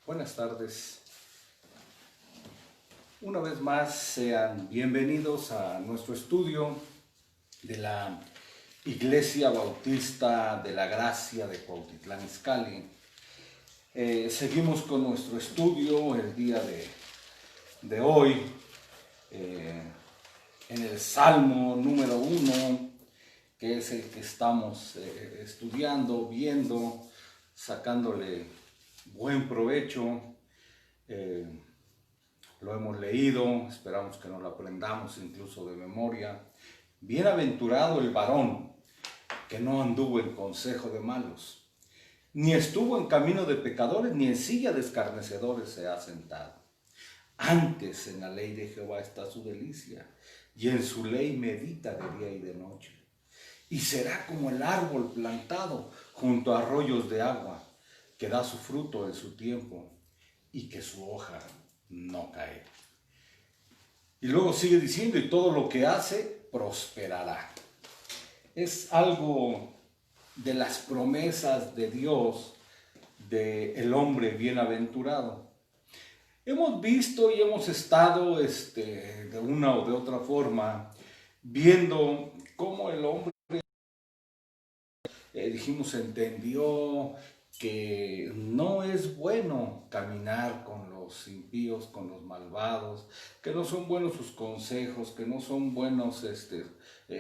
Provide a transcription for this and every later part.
Buenas tardes. Una vez más, sean bienvenidos a nuestro estudio de la Iglesia Bautista de la Gracia de Cuautitlán Izcalli. Seguimos con nuestro estudio el día de hoy en el Salmo número 1, que es el que estamos estudiando, viendo, sacándole buen provecho. Lo hemos leído, esperamos que nos lo aprendamos incluso de memoria. Bienaventurado el varón que no anduvo en consejo de malos, ni estuvo en camino de pecadores, ni en silla de escarnecedores se ha sentado. Antes en la ley de Jehová está su delicia, y en su ley medita de día y de noche. Y será como el árbol plantado junto a arroyos de agua, que da su fruto en su tiempo, y que su hoja no cae. Y luego sigue diciendo, y todo lo que hace prosperará. Es algo de las promesas de Dios, del hombre bienaventurado. Hemos visto y hemos estado de una o de otra forma viendo cómo el hombre, entendió que no es bueno caminar con los impíos, con los malvados, que no son buenos sus consejos, que no son buenos,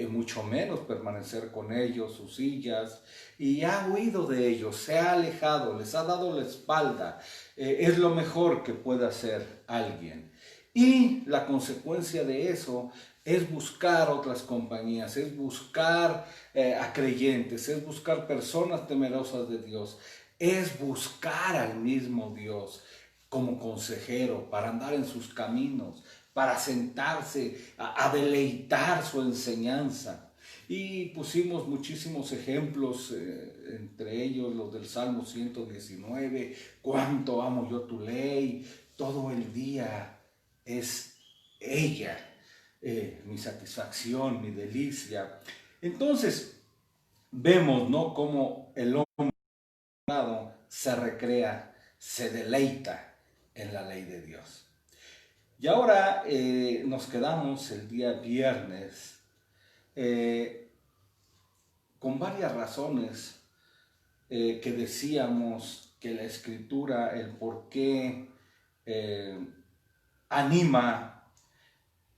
mucho menos permanecer con ellos, sus sillas, y ha huido de ellos, se ha alejado, les ha dado la espalda. Es lo mejor que puede hacer alguien. Y la consecuencia de eso es buscar otras compañías, es buscar a creyentes, es buscar personas temerosas de Dios, es buscar al mismo Dios como consejero para andar en sus caminos, para sentarse a deleitar su enseñanza. Y pusimos muchísimos ejemplos, entre ellos los del Salmo 119, cuánto amo yo tu ley, todo el día es ella, mi satisfacción, mi delicia. Entonces, vemos, ¿no?, cómo el hombre se recrea, se deleita en la ley de Dios. Y ahora nos quedamos el día viernes con varias razones que decíamos que la Escritura, el por qué anima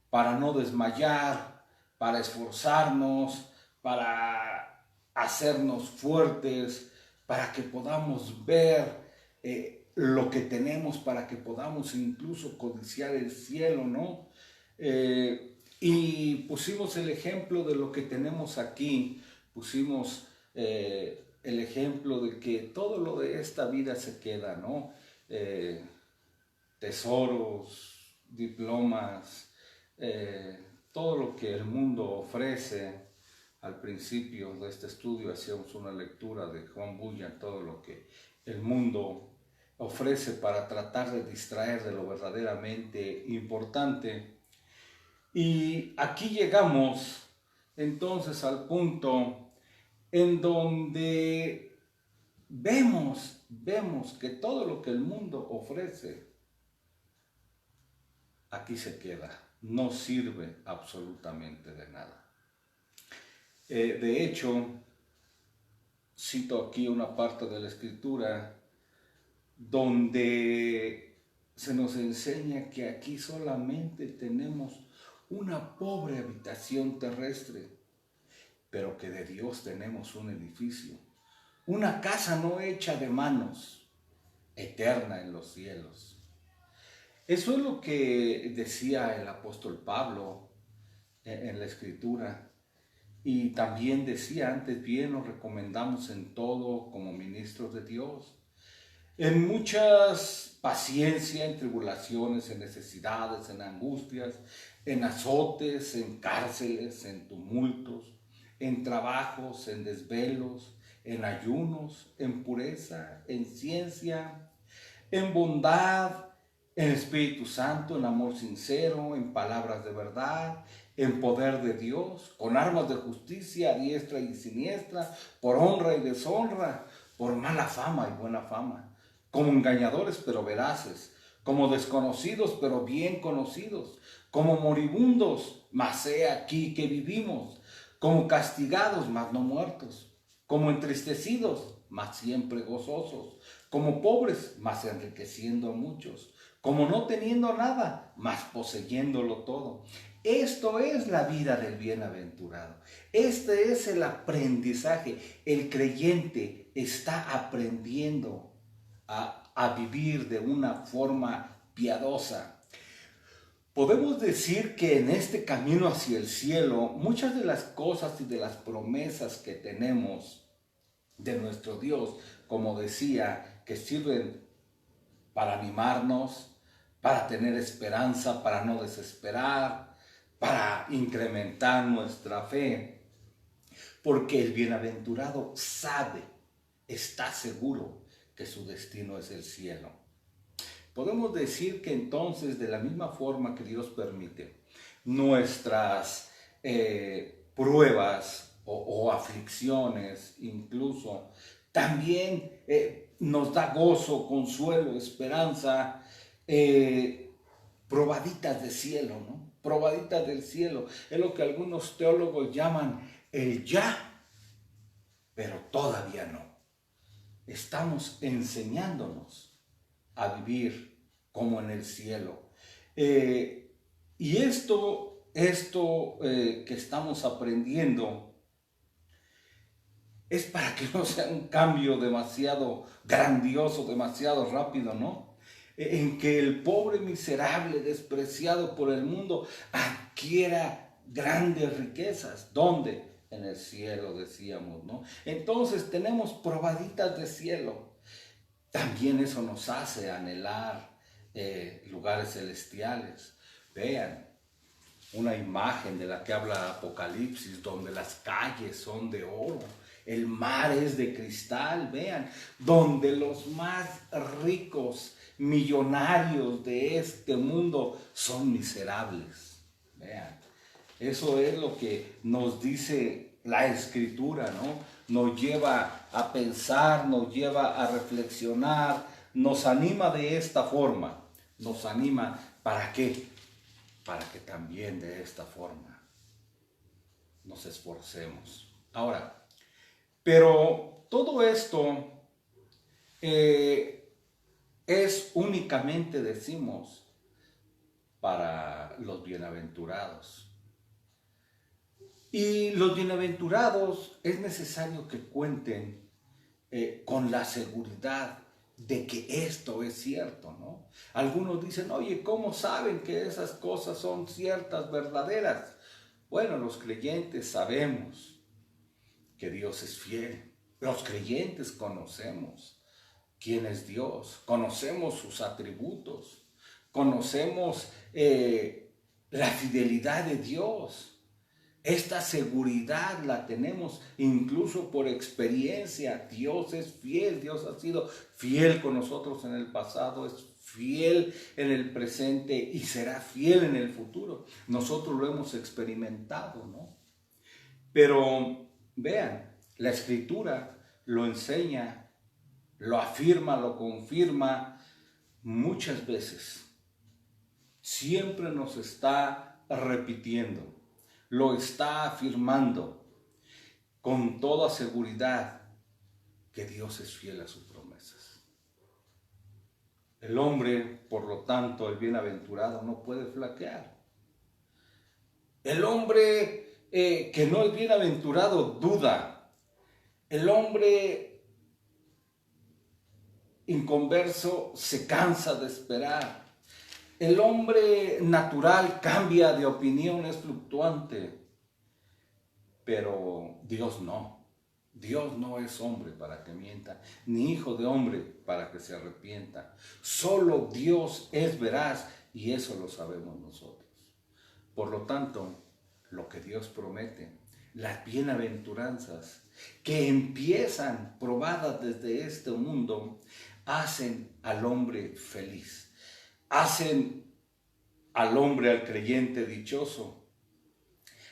para no desmayar, para esforzarnos, para hacernos fuertes, para que podamos ver lo que tenemos, para que podamos incluso codiciar el cielo, ¿no? Y pusimos el ejemplo de lo que tenemos aquí, pusimos el ejemplo de que todo lo de esta vida se queda, ¿no? Tesoros, diplomas, todo lo que el mundo ofrece. Al principio de este estudio hacíamos una lectura de Juan Bunyan, todo lo que el mundo ofrece para tratar de distraer de lo verdaderamente importante. Y aquí llegamos entonces al punto en donde vemos que todo lo que el mundo ofrece aquí se queda, no sirve absolutamente de nada. De hecho, cito aquí una parte de la Escritura donde se nos enseña que aquí solamente tenemos una pobre habitación terrestre, pero que de Dios tenemos un edificio, una casa no hecha de manos, eterna en los cielos. Eso es lo que decía el apóstol Pablo en la Escritura. Y también decía, antes bien nos recomendamos en todo como ministros de Dios, en muchas paciencia, en tribulaciones, en necesidades, en angustias, en azotes, en cárceles, en tumultos, en trabajos, en desvelos, en ayunos, en pureza, en ciencia, en bondad, en Espíritu Santo, en amor sincero, en palabras de verdad, en poder de Dios, con armas de justicia a diestra y siniestra, por honra y deshonra, por mala fama y buena fama, como engañadores pero veraces, como desconocidos pero bien conocidos, como moribundos, mas he aquí que vivimos, como castigados, mas no muertos, como entristecidos, mas siempre gozosos, como pobres, mas enriqueciendo a muchos, como no teniendo nada, mas poseyéndolo todo. Esto es la vida del bienaventurado. Este es el aprendizaje. El creyente está aprendiendo a vivir de una forma piadosa. Podemos decir que en este camino hacia el cielo, muchas de las cosas y de las promesas que tenemos de nuestro Dios, como decía, que sirven para animarnos, para tener esperanza, para no desesperar, para incrementar nuestra fe, porque el bienaventurado sabe, está seguro que su destino es el cielo. Podemos decir que entonces, de la misma forma que Dios permite nuestras pruebas o aflicciones, incluso, también nos da gozo, consuelo, esperanza, probaditas de cielo, ¿no? Probaditas del cielo. Es lo que algunos teólogos llaman el ya, pero todavía no. Estamos enseñándonos a vivir como en el cielo. Y esto que estamos aprendiendo es para que no sea un cambio demasiado grandioso, demasiado rápido, ¿no? En que el pobre miserable, despreciado por el mundo, adquiera grandes riquezas. ¿Dónde? En el cielo, decíamos, ¿no? Entonces tenemos probaditas de cielo. También eso nos hace anhelar lugares celestiales. Vean, una imagen de la que habla Apocalipsis, donde las calles son de oro, el mar es de cristal, vean, donde los más ricos, millonarios de este mundo son miserables. Vean, eso es lo que nos dice la Escritura, ¿no? Nos lleva a pensar, nos lleva a reflexionar, nos anima de esta forma. Nos anima, ¿para qué? Para que también de esta forma nos esforcemos. Ahora, pero todo esto es únicamente, decimos, para los bienaventurados. Y los bienaventurados es necesario que cuenten con la seguridad de que esto es cierto, ¿no? Algunos dicen, oye, ¿cómo saben que esas cosas son ciertas, verdaderas? Bueno, los creyentes sabemos que Dios es fiel. Los creyentes conocemos quién es Dios, conocemos sus atributos, conocemos la fidelidad de Dios. Esta seguridad la tenemos incluso por experiencia. Dios es fiel, Dios ha sido fiel con nosotros en el pasado, es fiel en el presente y será fiel en el futuro. Nosotros lo hemos experimentado, ¿no? Pero vean, la Escritura lo enseña, lo afirma, lo confirma muchas veces. Siempre nos está repitiendo. Lo está afirmando con toda seguridad que Dios es fiel a sus promesas. El hombre, por lo tanto, el bienaventurado, no puede flaquear. El hombre que no es bienaventurado duda. El hombre inconverso se cansa de esperar. El hombre natural cambia de opinión, es fluctuante, pero Dios no. Dios no es hombre para que mienta, ni hijo de hombre para que se arrepienta. Solo Dios es veraz y eso lo sabemos nosotros. Por lo tanto, lo que Dios promete, las bienaventuranzas que empiezan probadas desde este mundo, hacen al hombre feliz. Hacen al hombre, al creyente dichoso,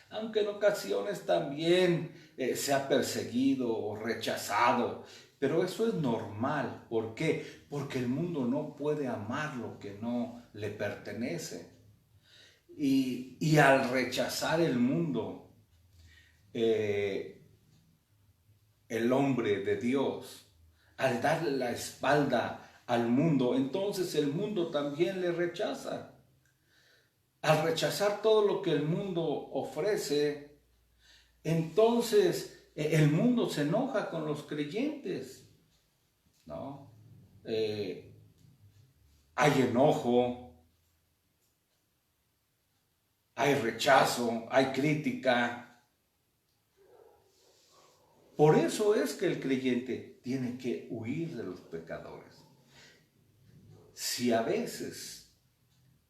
aunque en ocasiones también sea perseguido o rechazado, Pero eso es normal. ¿Por qué? Porque el mundo no puede amar lo que no le pertenece. Y al rechazar el mundo, eh, el hombre de Dios, al darle la espalda al mundo, entonces el mundo también le rechaza. Al rechazar todo lo que el mundo ofrece, entonces el mundo se enoja con los creyentes, ¿no? Hay enojo, hay rechazo, hay crítica. Por eso es que el creyente tiene que huir de los pecadores. Si a veces,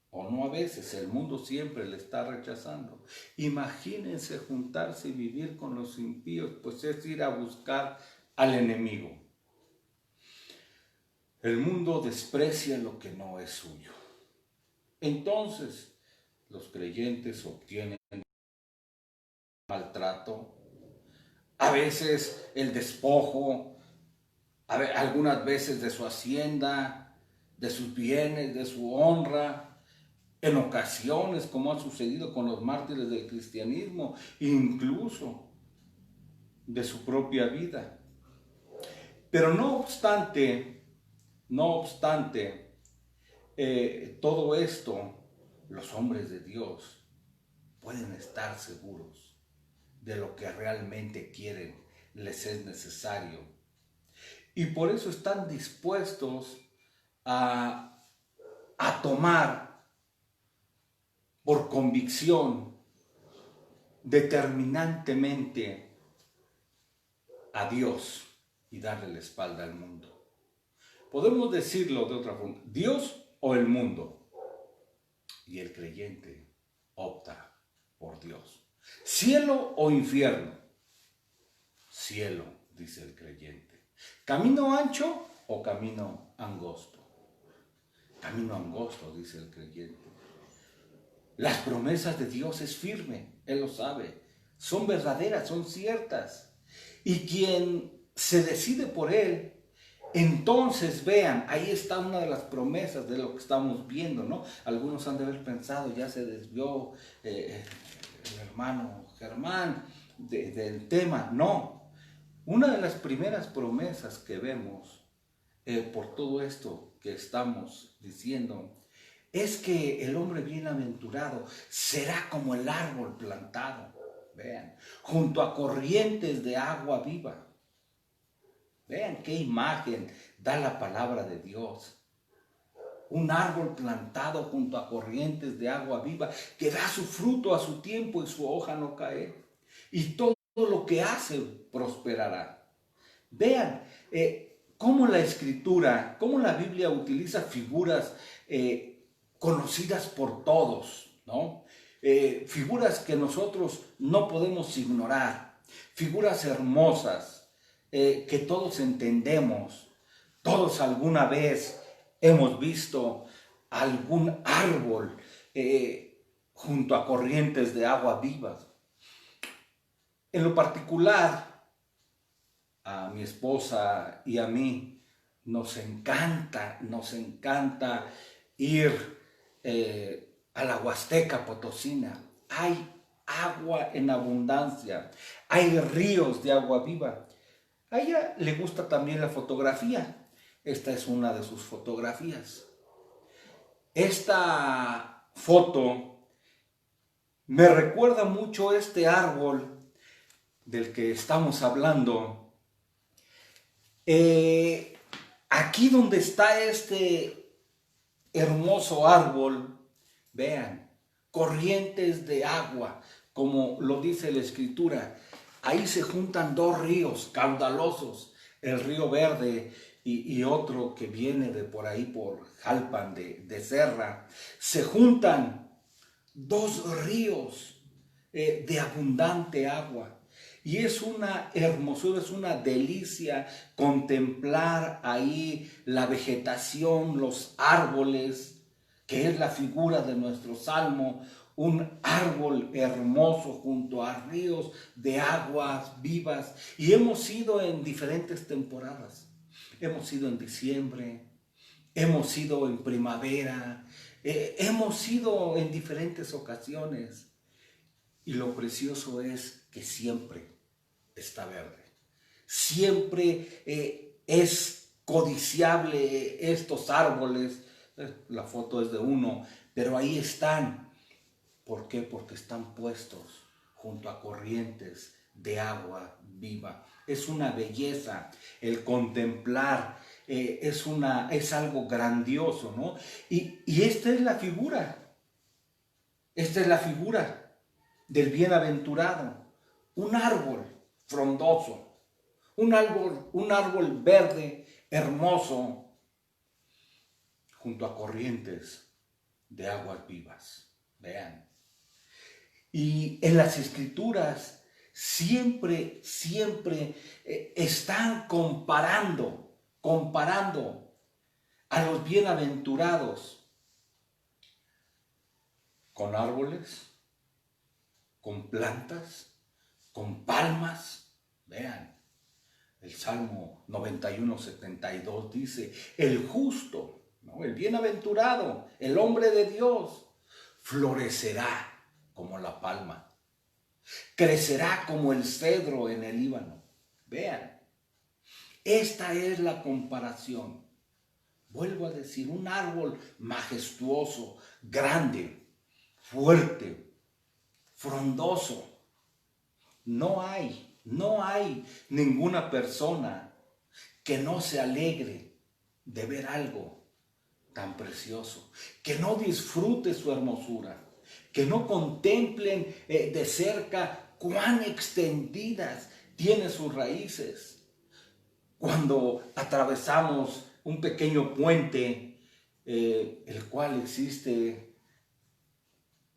o no a veces, el mundo siempre le está rechazando, imagínense juntarse y vivir con los impíos, pues es ir a buscar al enemigo. El mundo desprecia lo que no es suyo. Entonces, los creyentes obtienen maltrato, a veces el despojo, algunas veces de su hacienda, de sus bienes, de su honra, en ocasiones, como ha sucedido con los mártires del cristianismo, incluso de su propia vida. Pero no obstante, todo esto, los hombres de Dios pueden estar seguros de lo que realmente quieren, les es necesario. Y por eso están dispuestos a tomar por convicción determinantemente a Dios y darle la espalda al mundo. Podemos decirlo de otra forma, Dios o el mundo. Y el creyente opta por Dios. Cielo o infierno. Cielo, dice el creyente. Camino ancho o camino angosto. Camino angosto, dice el creyente. Las promesas de Dios es firme, Él lo sabe. Son verdaderas, son ciertas. Y quien se decide por Él, entonces vean, ahí está una de las promesas de lo que estamos viendo, ¿no? Algunos han de haber pensado, ya se desvió el hermano Germán del tema. No, una de las primeras promesas que vemos por todo esto que estamos diciendo es que el hombre bienaventurado será como el árbol plantado, vean, junto a corrientes de agua viva. Vean qué imagen da la palabra de Dios. Un árbol plantado junto a corrientes de agua viva que da su fruto a su tiempo y su hoja no cae. Y todo lo que hace prosperará. Vean cómo la Escritura, cómo la Biblia utiliza figuras conocidas por todos, ¿no? Figuras que nosotros no podemos ignorar. Figuras hermosas. Que todos entendemos, todos alguna vez hemos visto algún árbol junto a corrientes de agua vivas. En lo particular, a mi esposa y a mí nos encanta ir a la Huasteca Potosina. Hay agua en abundancia, hay ríos de agua viva. A ella le gusta también la fotografía. Esta es una de sus fotografías. Esta foto me recuerda mucho este árbol del que estamos hablando. Aquí donde está este hermoso árbol, vean, corrientes de agua, como lo dice la Escritura. Ahí se juntan dos ríos caudalosos, el río Verde y otro que viene de por ahí, por Jalpan de Serra. Se juntan dos ríos de abundante agua. Y es una hermosura, es una delicia contemplar ahí la vegetación, los árboles, que es la figura de nuestro salmo. un árbol hermoso junto a ríos de aguas vivas. Y hemos ido en diferentes temporadas. Hemos ido en diciembre, hemos ido en primavera, hemos ido en diferentes ocasiones. Y lo precioso es que siempre está verde. Siempre es codiciable estos árboles. La foto es de uno, pero ahí están. ¿Por qué? Porque están puestos junto a corrientes de agua viva. Es una belleza el contemplar, es algo grandioso, ¿no? Y esta es la figura del bienaventurado, un árbol frondoso, un árbol verde, hermoso, junto a corrientes de aguas vivas. Vean. Y en las escrituras siempre están comparando a los bienaventurados con árboles, con plantas, con palmas. Vean, el Salmo 91:72 dice, el justo, ¿no? El bienaventurado, el hombre de Dios, florecerá como la palma, crecerá como el cedro en el Líbano. Vean, esta es la comparación. Vuelvo a decir, un árbol majestuoso, grande, fuerte, frondoso. No hay ninguna persona que no se alegre de ver algo tan precioso, que no disfrute su hermosura, que no contemplen de cerca cuán extendidas tiene sus raíces. Cuando atravesamos un pequeño puente, el cual existe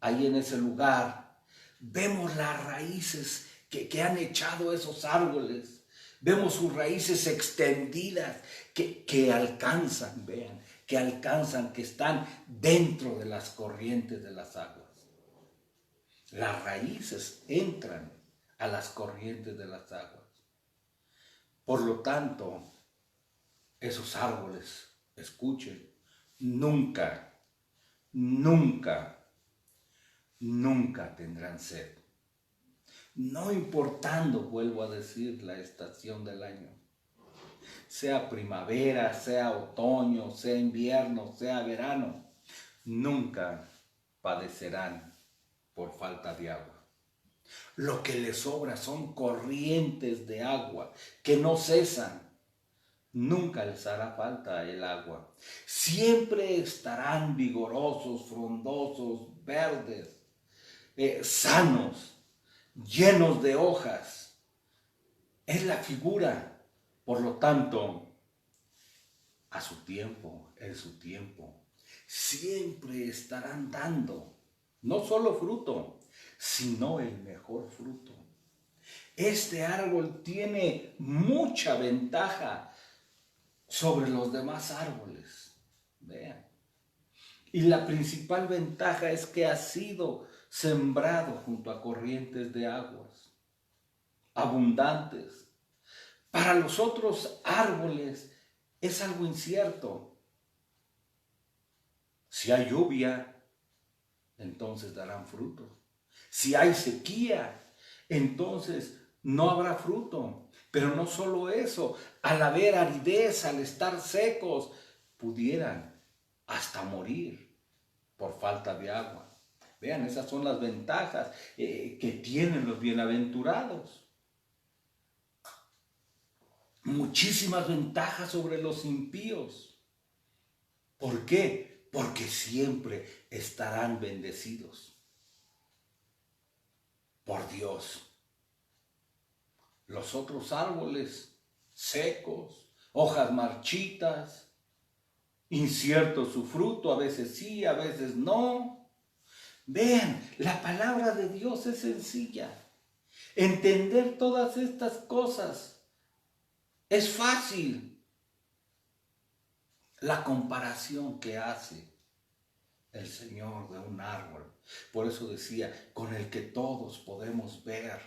ahí en ese lugar, vemos las raíces que han echado esos árboles, vemos sus raíces extendidas que alcanzan, vean, que están dentro de las corrientes de las aguas. Las raíces entran a las corrientes de las aguas. Por lo tanto, esos árboles, escuchen, nunca tendrán sed. No importando, vuelvo a decir, la estación del año. Sea primavera, sea otoño, sea invierno, sea verano, nunca padecerán por falta de agua. Lo que les sobra son corrientes de agua que no cesan. Nunca les hará falta el agua. Siempre estarán vigorosos, frondosos, verdes, sanos, llenos de hojas. Es la figura. Por lo tanto, a su tiempo, en su tiempo, siempre estarán dando no solo fruto, sino el mejor fruto. Este árbol tiene mucha ventaja sobre los demás árboles. Vean. Y la principal ventaja es que ha sido sembrado junto a corrientes de aguas abundantes. Para los otros árboles es algo incierto. Si hay lluvia, entonces darán fruto. Si hay sequía, entonces no habrá fruto. Pero no solo eso, al haber aridez, al estar secos, pudieran hasta morir por falta de agua. Vean, esas son las ventajas que tienen los bienaventurados. Muchísimas ventajas sobre los impíos. ¿Por qué? Porque siempre estarán bendecidos por Dios. Los otros árboles secos, hojas marchitas, incierto su fruto, a veces sí, a veces no. Vean, la palabra de Dios es sencilla. Entender todas estas cosas es fácil. La comparación que hace el Señor de un árbol. Por eso decía, con el que todos podemos ver,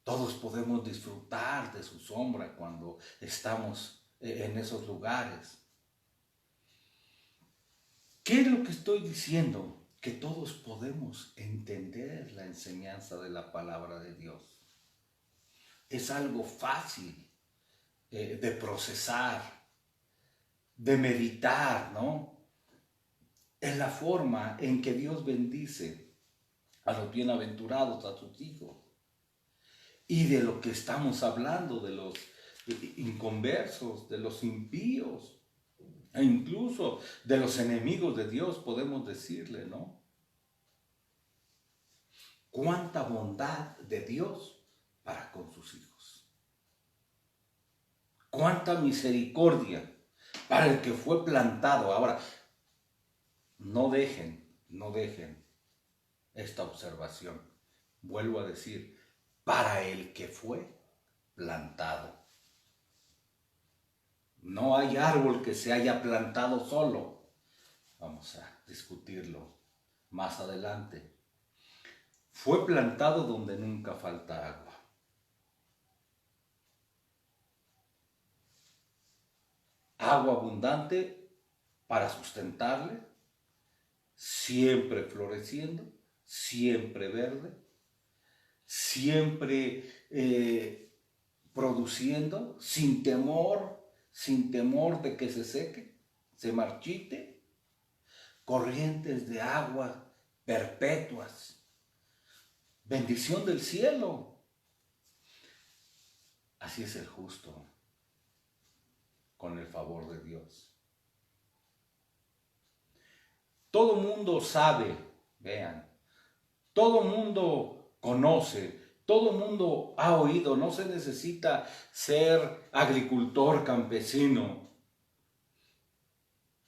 todos podemos disfrutar de su sombra cuando estamos en esos lugares. ¿Qué es lo que estoy diciendo? Que todos podemos entender la enseñanza de la palabra de Dios. Es algo fácil de procesar, de meditar, ¿no? Es la forma en que Dios bendice a los bienaventurados, a sus hijos. Y de lo que estamos hablando, de los inconversos, de los impíos, e incluso de los enemigos de Dios, podemos decirle, ¿no? Cuánta bondad de Dios para con sus hijos. Cuánta misericordia para el que fue plantado. Ahora, no dejen esta observación. Vuelvo a decir, para el que fue plantado. No hay árbol que se haya plantado solo. Vamos a discutirlo más adelante. Fue plantado donde nunca falta agua. Agua abundante para sustentarle, siempre floreciendo, siempre verde, siempre produciendo, sin temor de que se seque, se marchite, corrientes de agua perpetuas, bendición del cielo. Así es el justo, con el favor de Dios. Todo mundo sabe, vean, todo mundo conoce, todo mundo ha oído, no se necesita ser agricultor, campesino.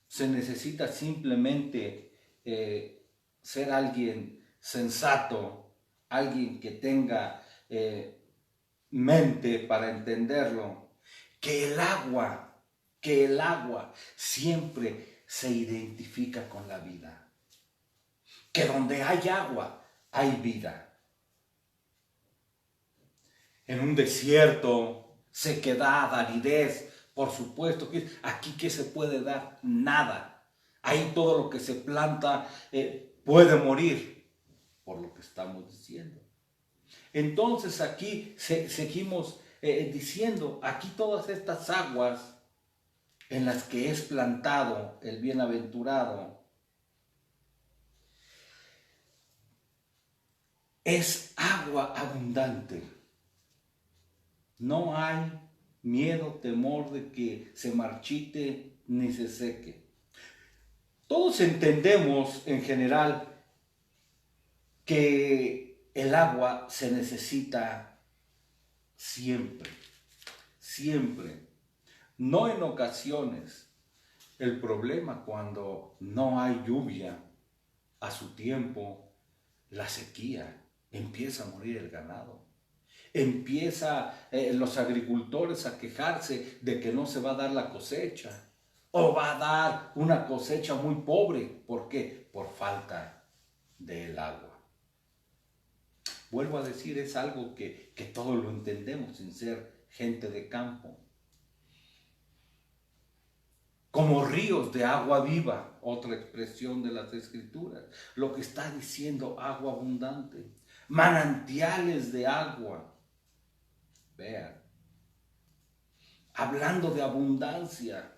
Se necesita simplemente ser alguien sensato, alguien que tenga mente para entenderlo, que el agua siempre se identifica con la vida, que donde hay agua hay vida. En un desierto, sequedad, aridez, por supuesto que aquí ¿qué se puede dar? Nada. Ahí todo lo que se planta puede morir, por lo que estamos diciendo. Entonces aquí seguimos diciendo, aquí todas estas aguas en las que es plantado el bienaventurado, es agua abundante. No hay miedo, temor de que se marchite ni se seque. Todos entendemos en general que el agua se necesita siempre, siempre. No en ocasiones. El problema cuando no hay lluvia a su tiempo, la sequía, empieza a morir el ganado. Empieza los agricultores a quejarse de que no se va a dar la cosecha o va a dar una cosecha muy pobre. ¿Por qué? Por falta del agua. Vuelvo a decir, es algo que todos lo entendemos sin ser gente de campo. Como ríos de agua viva, otra expresión de las Escrituras. Lo que está diciendo agua abundante, manantiales de agua. Vean, hablando de abundancia,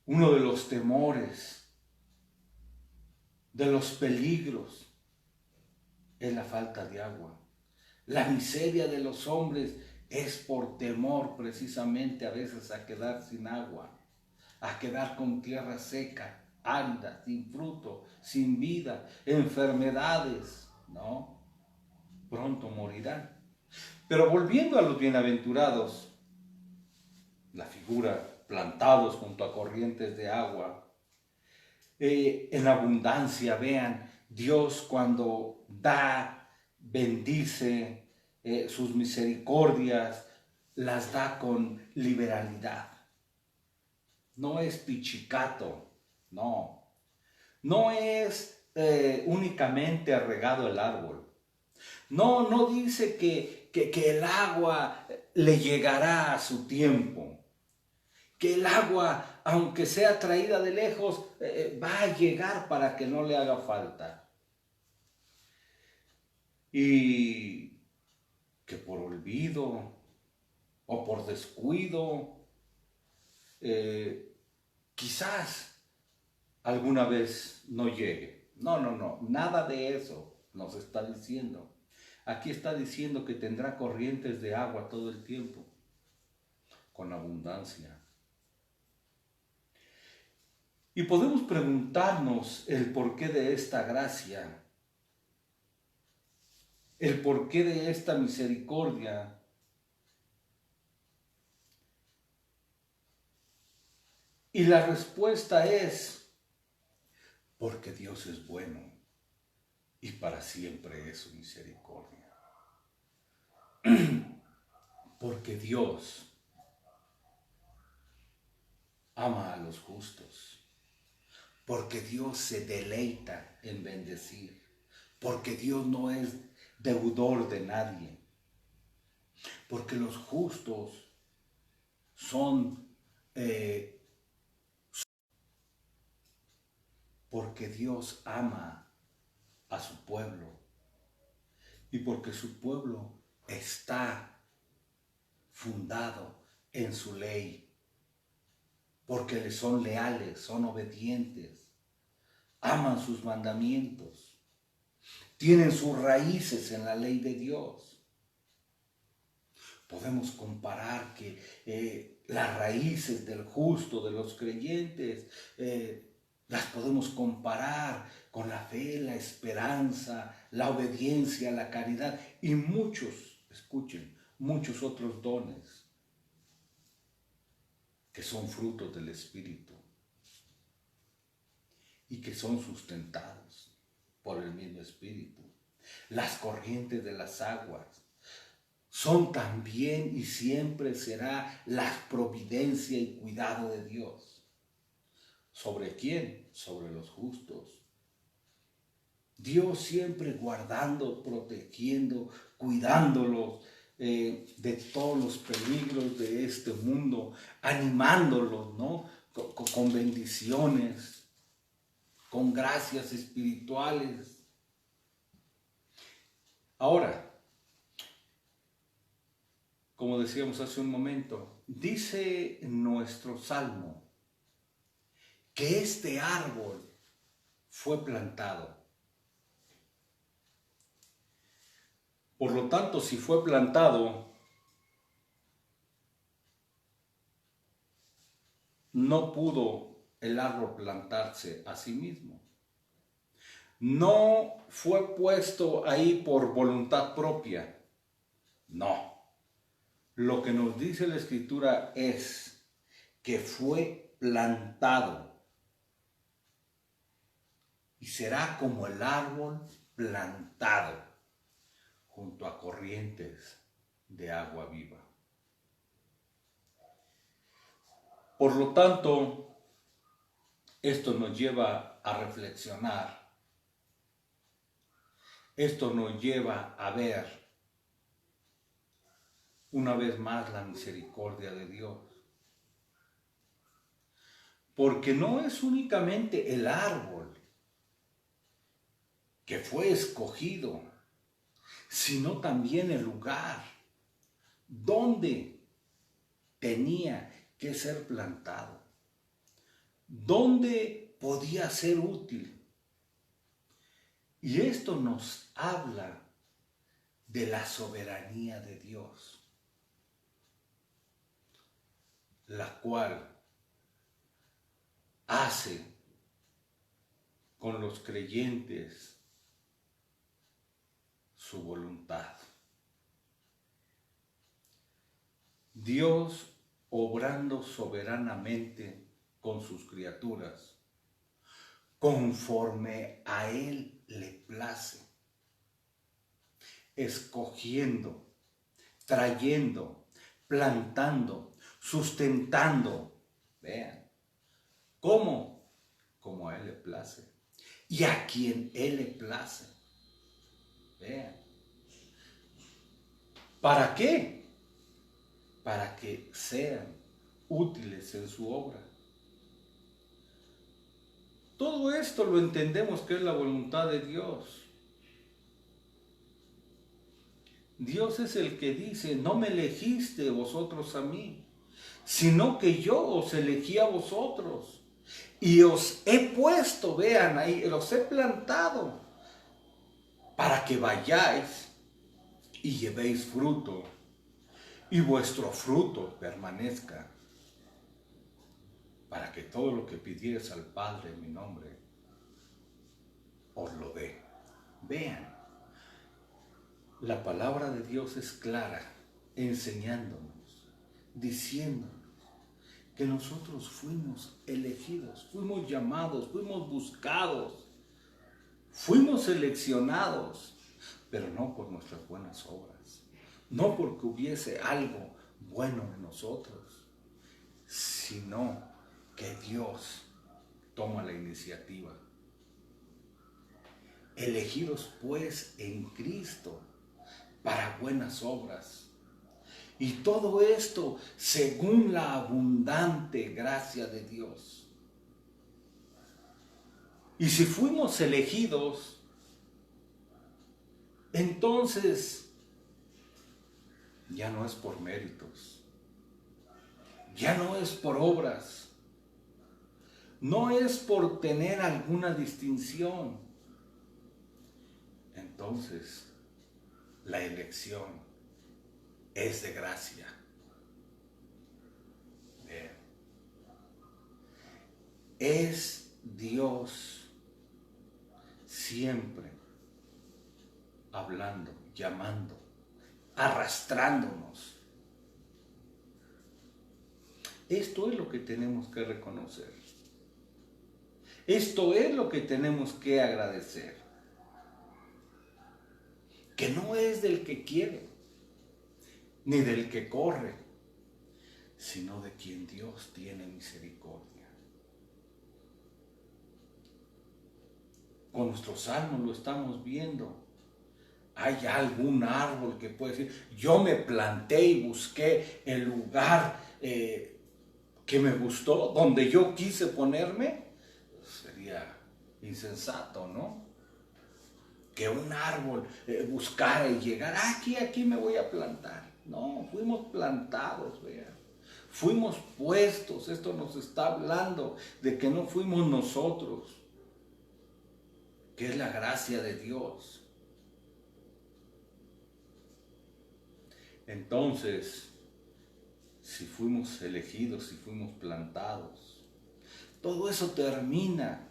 uno de los temores, de los peligros, es la falta de agua. La miseria de los hombres es por temor precisamente a veces a quedar sin agua, a quedar con tierra seca, árida, sin fruto, sin vida, enfermedades, ¿no? Pronto morirán. Pero volviendo a los bienaventurados, la figura plantados junto a corrientes de agua, en abundancia, vean, Dios cuando da, bendice sus misericordias, las da con liberalidad. no es pichicato, no. No es únicamente regado el árbol. No, no dice que el agua le llegará a su tiempo. Que el agua, aunque sea traída de lejos, va a llegar para que no le haga falta. Y que por olvido o por descuido, quizás alguna vez no llegue. No, no, no, nada de eso nos está diciendo. Aquí está diciendo que tendrá corrientes de agua todo el tiempo, con abundancia. Y podemos preguntarnos el porqué de esta gracia, el porqué de esta misericordia. Y la respuesta es, porque Dios es bueno y para siempre es su misericordia. Porque Dios ama a los justos. Porque Dios se deleita en bendecir. Porque Dios no es deudor de nadie. Porque los justos son... porque Dios ama a su pueblo. Y porque su pueblo está fundado en su ley. Porque le son leales, son obedientes. Aman sus mandamientos. Tienen sus raíces en la ley de Dios. Podemos comparar que las raíces del justo, de los creyentes, las podemos comparar con la fe, la esperanza, la obediencia, la caridad y muchos, escuchen, muchos otros dones que son frutos del Espíritu y que son sustentados por el mismo Espíritu. Las corrientes de las aguas son también y siempre será la providencia y cuidado de Dios. ¿Sobre quién? Sobre los justos. Dios siempre guardando, protegiendo, cuidándolos de todos los peligros de este mundo, animándolos, ¿no? Con bendiciones, con gracias espirituales. Ahora, como decíamos hace un momento, dice nuestro salmo que este árbol fue plantado. Por lo tanto, si fue plantado, no pudo el árbol plantarse a sí mismo. No fue puesto ahí por voluntad propia. No. Lo que nos dice la Escritura es que fue plantado y será como el árbol plantado junto a corrientes de agua viva. Por lo tanto, esto nos lleva a reflexionar. Esto nos lleva a ver una vez más la misericordia de Dios. Porque no es únicamente el árbol que fue escogido, sino también el lugar donde tenía que ser plantado, donde podía ser útil. Y esto nos habla de la soberanía de Dios, la cual hace con los creyentes su voluntad. Dios obrando soberanamente con sus criaturas, conforme a Él le place, escogiendo, trayendo, plantando, sustentando. Vean, ¿Cómo? Como a Él le place. Y a quien Él le place. Vean. ¿Para qué? Para que sean útiles en su obra. Todo esto lo entendemos que es la voluntad de Dios. Dios es el que dice, no me elegiste vosotros a mí, sino que yo os elegí a vosotros. Y os he puesto, vean ahí, los he plantado para que vayáis y llevéis fruto y vuestro fruto permanezca, para que todo lo que pidierais al Padre en mi nombre os lo dé. Vean, la palabra de Dios es clara, enseñándonos, diciéndonos que nosotros fuimos elegidos, fuimos llamados, fuimos buscados, fuimos seleccionados, pero no por nuestras buenas obras, no porque hubiese algo bueno en nosotros, sino que Dios toma la iniciativa. Elegidos pues en Cristo para buenas obras. Y todo esto según la abundante gracia de Dios. Y si fuimos elegidos, entonces ya no es por méritos, ya no es por obras, no es por tener alguna distinción. Entonces, la elección es de gracia. Es Dios siempre hablando, llamando, arrastrándonos. Esto es lo que tenemos que reconocer. Esto es lo que tenemos que agradecer. Que no es del que quiere, ni del que corre, sino de quien Dios tiene misericordia. Con nuestros salmos lo estamos viendo. ¿Hay algún árbol que puede decir, yo me planté y busqué el lugar que me gustó, donde yo quise ponerme? Sería insensato, ¿no? Que un árbol buscara y llegara, aquí me voy a plantar. No, fuimos plantados, vean. Fuimos puestos. Esto nos está hablando de que no fuimos nosotros, que es la gracia de Dios. Entonces, si fuimos elegidos, si fuimos plantados, todo eso termina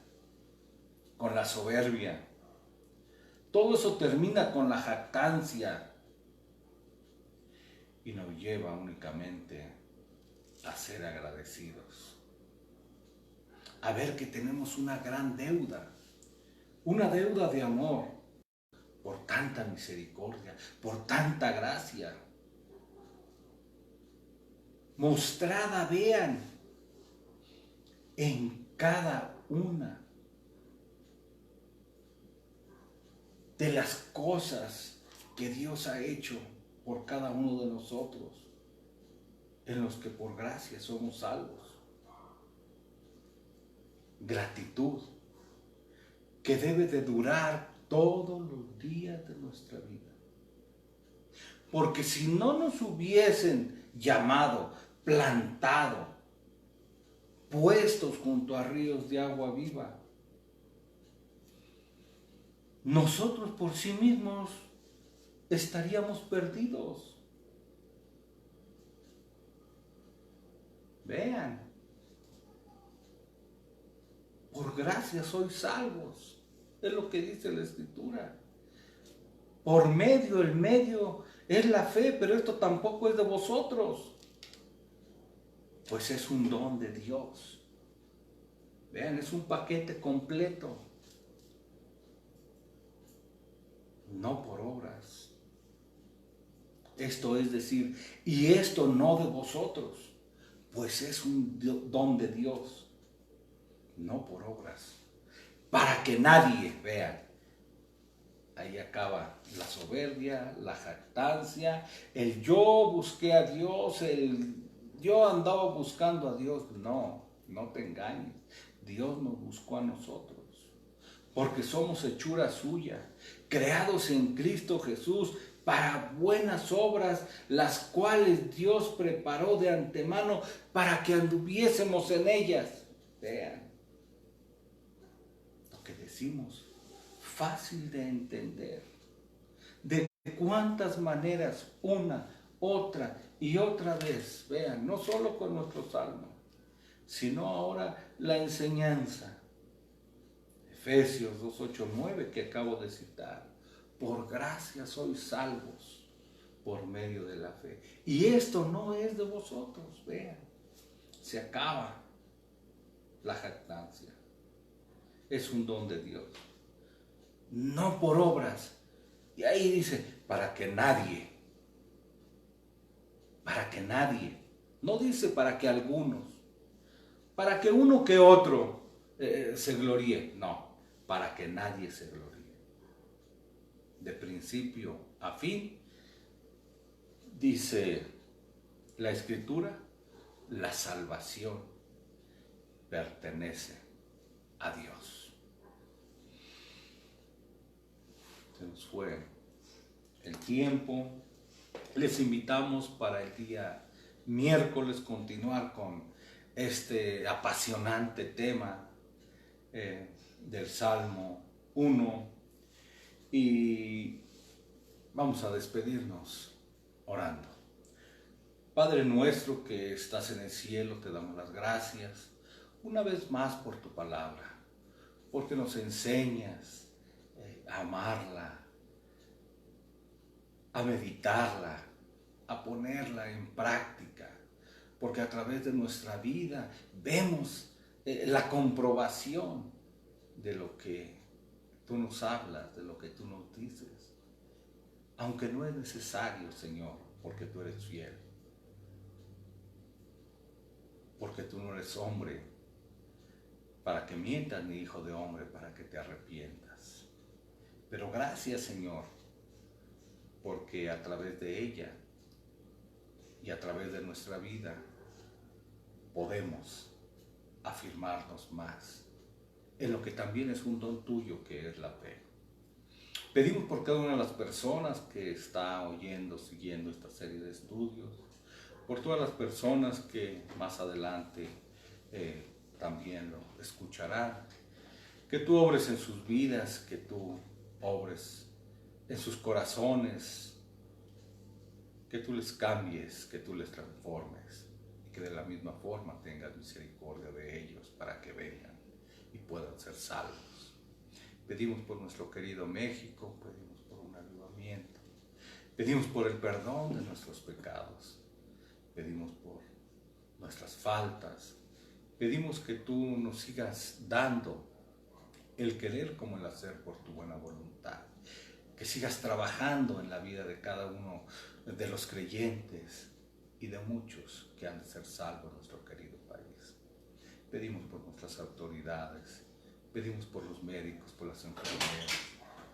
con la soberbia. Todo eso termina con la jactancia y nos lleva únicamente a ser agradecidos. A ver que tenemos una gran deuda, una deuda de amor por tanta misericordia, por tanta gracia. Mostrada, vean, en cada una de las cosas que Dios ha hecho por cada uno de nosotros, en los que por gracia somos salvos. Gratitud que debe de durar todos los días de nuestra vida. Porque si no nos hubiesen llamado, plantado, puestos junto a ríos de agua viva, nosotros por sí mismos estaríamos perdidos. Vean, por gracia sois salvos, es lo que dice la Escritura. Por medio, el medio es la fe, pero esto tampoco es de vosotros, pues es un don de Dios. Vean, es un paquete completo. No por obras. Esto es decir, y esto no de vosotros, pues es un don de Dios. no por obras, para que nadie vea. Ahí acaba la soberbia, la jactancia, el yo busqué a Dios, el yo andaba buscando a Dios. No, no te engañes. Dios nos buscó a nosotros, porque somos hechura suya, creados en Cristo Jesús para buenas obras, las cuales Dios preparó de antemano para que anduviésemos en ellas. Vean lo que decimos, fácil de entender. De cuántas maneras, una, otra y otra vez, vean, no solo con nuestro salmo, sino ahora la enseñanza. Efesios 2, 8, 9 que acabo de citar. Por gracia sois salvos por medio de la fe. Y esto no es de vosotros, vean. Se acaba la jactancia. Es un don de Dios. No por obras. Y ahí dice, para que nadie, no dice para que algunos, para que uno que otro se gloríe, no, para que nadie se gloríe. De principio a fin, dice la Escritura, la salvación pertenece a Dios. Se nos fue el tiempo. Les invitamos para el día miércoles continuar con este apasionante tema del Salmo 1 y vamos a despedirnos orando. Padre nuestro que estás en el cielo, te damos las gracias una vez más por tu palabra, porque nos enseñas a amarla, a meditarla, a ponerla en práctica, porque a través de nuestra vida vemos la comprobación de lo que tú nos hablas, de lo que tú nos dices, aunque no es necesario, Señor, porque tú eres fiel, porque tú no eres hombre para que mientas, ni hijo de hombre para que te arrepientas. Pero gracias, Señor, porque a través de ella y a través de nuestra vida podemos afirmarnos más en lo que también es un don tuyo, que es la fe. Pedimos por cada una de las personas que está oyendo, siguiendo esta serie de estudios, por todas las personas que más adelante también lo escucharán, que tú obres en sus vidas, que tú obres en sus corazones, que tú les cambies, que tú les transformes y que de la misma forma tengas misericordia de ellos para que vengan y puedan ser salvos. Pedimos por nuestro querido México, pedimos por un avivamiento, pedimos por el perdón de nuestros pecados, pedimos por nuestras faltas, pedimos que tú nos sigas dando el querer como el hacer por tu buena voluntad, que sigas trabajando en la vida de cada uno de los creyentes y de muchos que han de ser salvos en nuestro querido país. Pedimos por nuestras autoridades, pedimos por los médicos, por las enfermeras,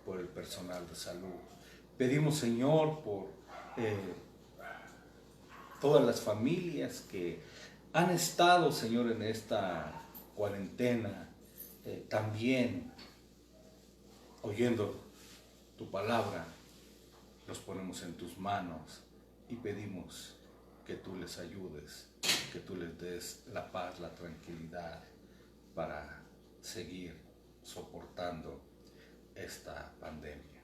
por el personal de salud. Pedimos, Señor, por todas las familias que han estado, Señor, en esta cuarentena, también oyendo tu palabra. Los ponemos en tus manos y pedimos que tú les ayudes, que tú les des la paz, la tranquilidad para seguir soportando esta pandemia.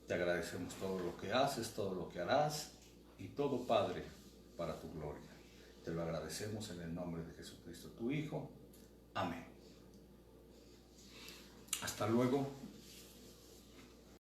Te agradecemos todo lo que haces, todo lo que harás y todo, Padre, para tu gloria. Te lo agradecemos en el nombre de Jesucristo, tu Hijo. Amén. Hasta luego.